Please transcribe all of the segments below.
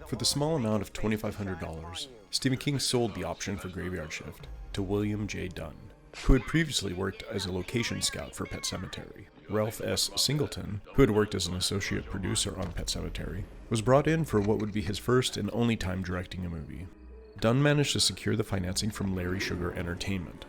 For the small amount of $2,500, Stephen King sold the option for Graveyard Shift to William J. Dunn, who had previously worked as a location scout for Pet Semetary. Ralph S. Singleton, who had worked as an associate producer on Pet Semetary, was brought in for what would be his first and only time directing a movie. Dunn managed to secure the financing from Larry Sugar Entertainment,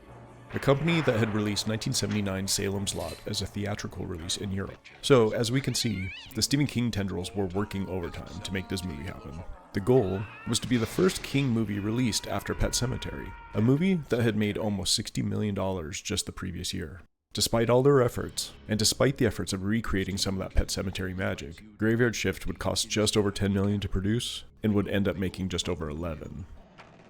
a company that had released 1979 Salem's Lot as a theatrical release in Europe. So, as we can see, the Stephen King tendrils were working overtime to make this movie happen. The goal was to be the first King movie released after Pet Semetary, a movie that had made almost $60 million just the previous year. Despite all their efforts, and despite the efforts of recreating some of that Pet Semetary magic, Graveyard Shift would cost just over $10 million to produce, and would end up making just over $11 million.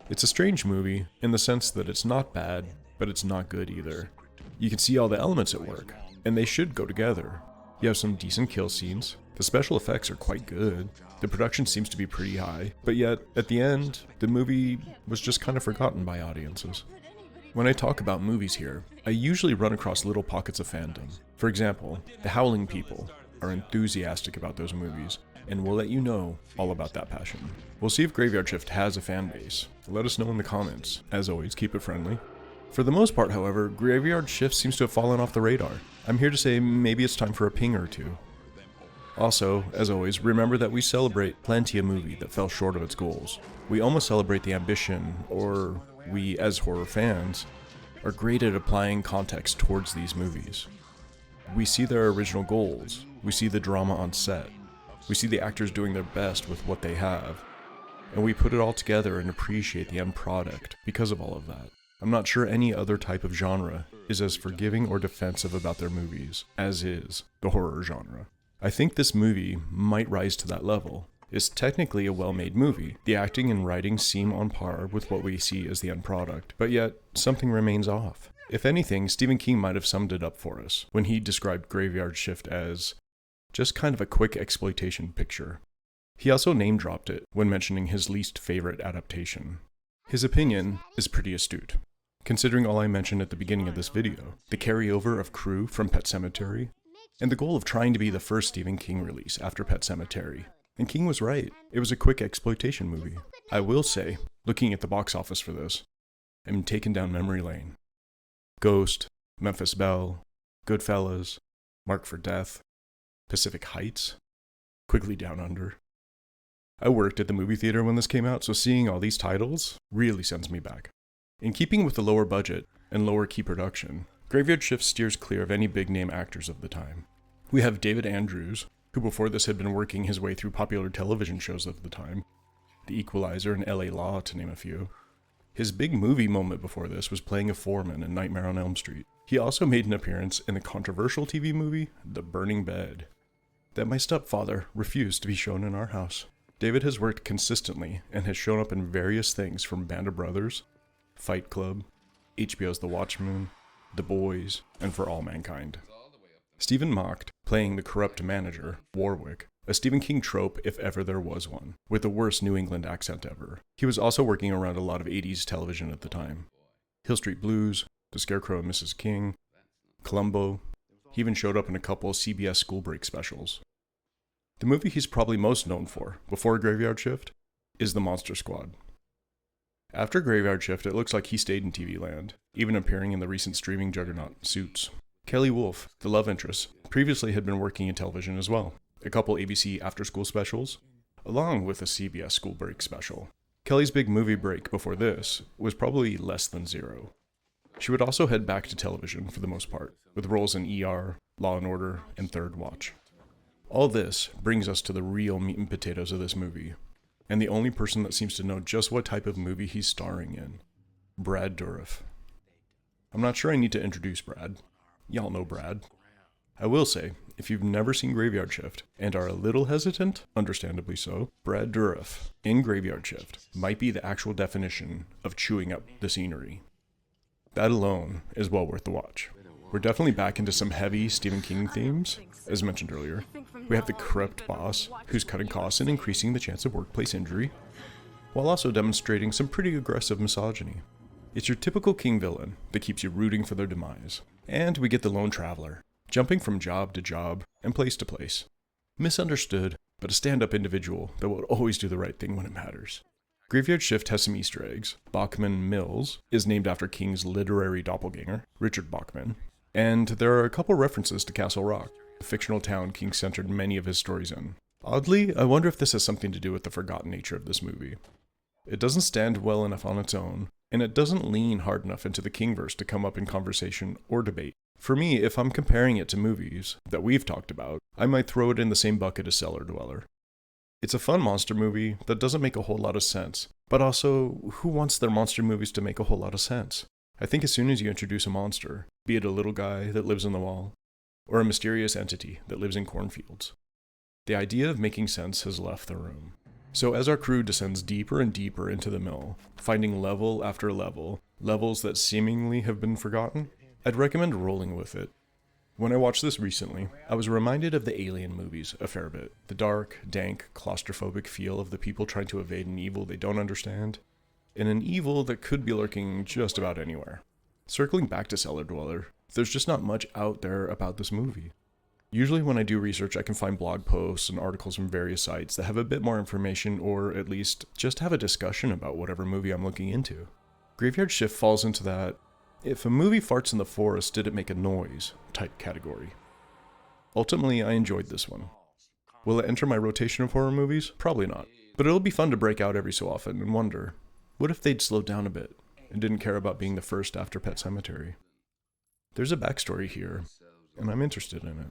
It's a strange movie, in the sense that it's not bad, but it's not good either. You can see all the elements at work, and they should go together. You have some decent kill scenes, the special effects are quite good, the production seems to be pretty high, but yet, at the end, the movie was just kind of forgotten by audiences. When I talk about movies here, I usually run across little pockets of fandom. For example, the Howling people are enthusiastic about those movies, and we'll let you know all about that passion. We'll see if Graveyard Shift has a fan base. Let us know in the comments. As always, keep it friendly. For the most part, however, Graveyard Shift seems to have fallen off the radar. I'm here to say maybe it's time for a ping or two. Also, as always, remember that we celebrate plenty a movie that fell short of its goals. We almost celebrate the ambition, or we, as horror fans, are great at applying context towards these movies. We see their original goals, we see the drama on set, we see the actors doing their best with what they have, and we put it all together and appreciate the end product because of all of that. I'm not sure any other type of genre is as forgiving or defensive about their movies as is the horror genre. I think this movie might rise to that level. It's technically a well-made movie. The acting and writing seem on par with what we see as the end product, but yet something remains off. If anything, Stephen King might have summed it up for us when he described Graveyard Shift as just kind of a quick exploitation picture. He also name-dropped it when mentioning his least favorite adaptation. His opinion is pretty astute, considering all I mentioned at the beginning of this video, the carryover of crew from Pet Semetary, and the goal of trying to be the first Stephen King release after Pet Semetary. And King was right. It was a quick exploitation movie. I will say, looking at the box office for this, I'm taken down memory lane. Ghost, Memphis Belle, Goodfellas, Mark for Death, Pacific Heights, Quigley Down Under. I worked at the movie theater when this came out, so seeing all these titles really sends me back. In keeping with the lower budget and lower key production, Graveyard Shift steers clear of any big-name actors of the time. We have David Andrews, who before this had been working his way through popular television shows of the time, The Equalizer and LA Law, to name a few. His big movie moment before this was playing a foreman in Nightmare on Elm Street. He also made an appearance in the controversial TV movie, The Burning Bed, that my stepfather refused to be shown in our house. David has worked consistently and has shown up in various things from Band of Brothers, Fight Club, HBO's The Watchmen, The Boys, and For All Mankind. Stephen mocked playing the corrupt manager, Warwick, a Stephen King trope if ever there was one, with the worst New England accent ever. He was also working around a lot of 80s television at the time. Hill Street Blues, The Scarecrow and Mrs. King, Columbo. He even showed up in a couple of CBS school break specials. The movie he's probably most known for, before Graveyard Shift, is The Monster Squad. After Graveyard Shift, it looks like he stayed in TV land, even appearing in the recent streaming juggernaut Suits. Kelly Wolfe, the love interest, previously had been working in television as well, a couple ABC after-school specials, along with a CBS school break special. Kelly's big movie break before this was probably less than zero. She would also head back to television for the most part, with roles in ER, Law & Order, and Third Watch. All this brings us to the real meat and potatoes of this movie, and the only person that seems to know just what type of movie he's starring in, Brad Dourif. I'm not sure I need to introduce Brad. Y'all know Brad. I will say, if you've never seen Graveyard Shift and are a little hesitant, understandably so, Brad Dourif in Graveyard Shift might be the actual definition of chewing up the scenery. That alone is well worth the watch. We're definitely back into some heavy Stephen King themes, as mentioned earlier. We have the corrupt boss, who's cutting costs and increasing the chance of workplace injury, while also demonstrating some pretty aggressive misogyny. It's your typical King villain that keeps you rooting for their demise. And we get the lone traveler, jumping from job to job and place to place. Misunderstood, but a stand-up individual that will always do the right thing when it matters. Graveyard Shift has some Easter eggs. Bachman Mills is named after King's literary doppelganger, Richard Bachman, and there are a couple references to Castle Rock, a fictional town King centered many of his stories in. Oddly, I wonder if this has something to do with the forgotten nature of this movie. It doesn't stand well enough on its own, and it doesn't lean hard enough into the Kingverse to come up in conversation or debate. For me, if I'm comparing it to movies that we've talked about, I might throw it in the same bucket as Cellar Dweller. It's a fun monster movie that doesn't make a whole lot of sense, but also, who wants their monster movies to make a whole lot of sense? I think as soon as you introduce a monster, be it a little guy that lives in the wall, or a mysterious entity that lives in cornfields, the idea of making sense has left the room. So as our crew descends deeper and deeper into the mill, finding level after level, levels that seemingly have been forgotten, I'd recommend rolling with it. When I watched this recently, I was reminded of the Alien movies a fair bit. The dark, dank, claustrophobic feel of the people trying to evade an evil they don't understand, and an evil that could be lurking just about anywhere. Circling back to Cellar Dweller, there's just not much out there about this movie. Usually when I do research, I can find blog posts and articles from various sites that have a bit more information, or at least just have a discussion about whatever movie I'm looking into. Graveyard Shift falls into that if a movie farts in the forest, did it make a noise type category. Ultimately, I enjoyed this one. Will it enter my rotation of horror movies? Probably not. But it'll be fun to break out every so often and wonder, what if they'd slowed down a bit and didn't care about being the first after Pet Semetary? There's a backstory here, and I'm interested in it.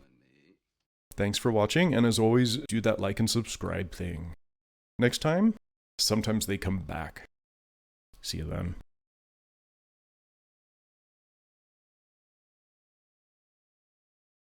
Thanks for watching, and as always, do that like and subscribe thing. Next time, sometimes they come back. See you then.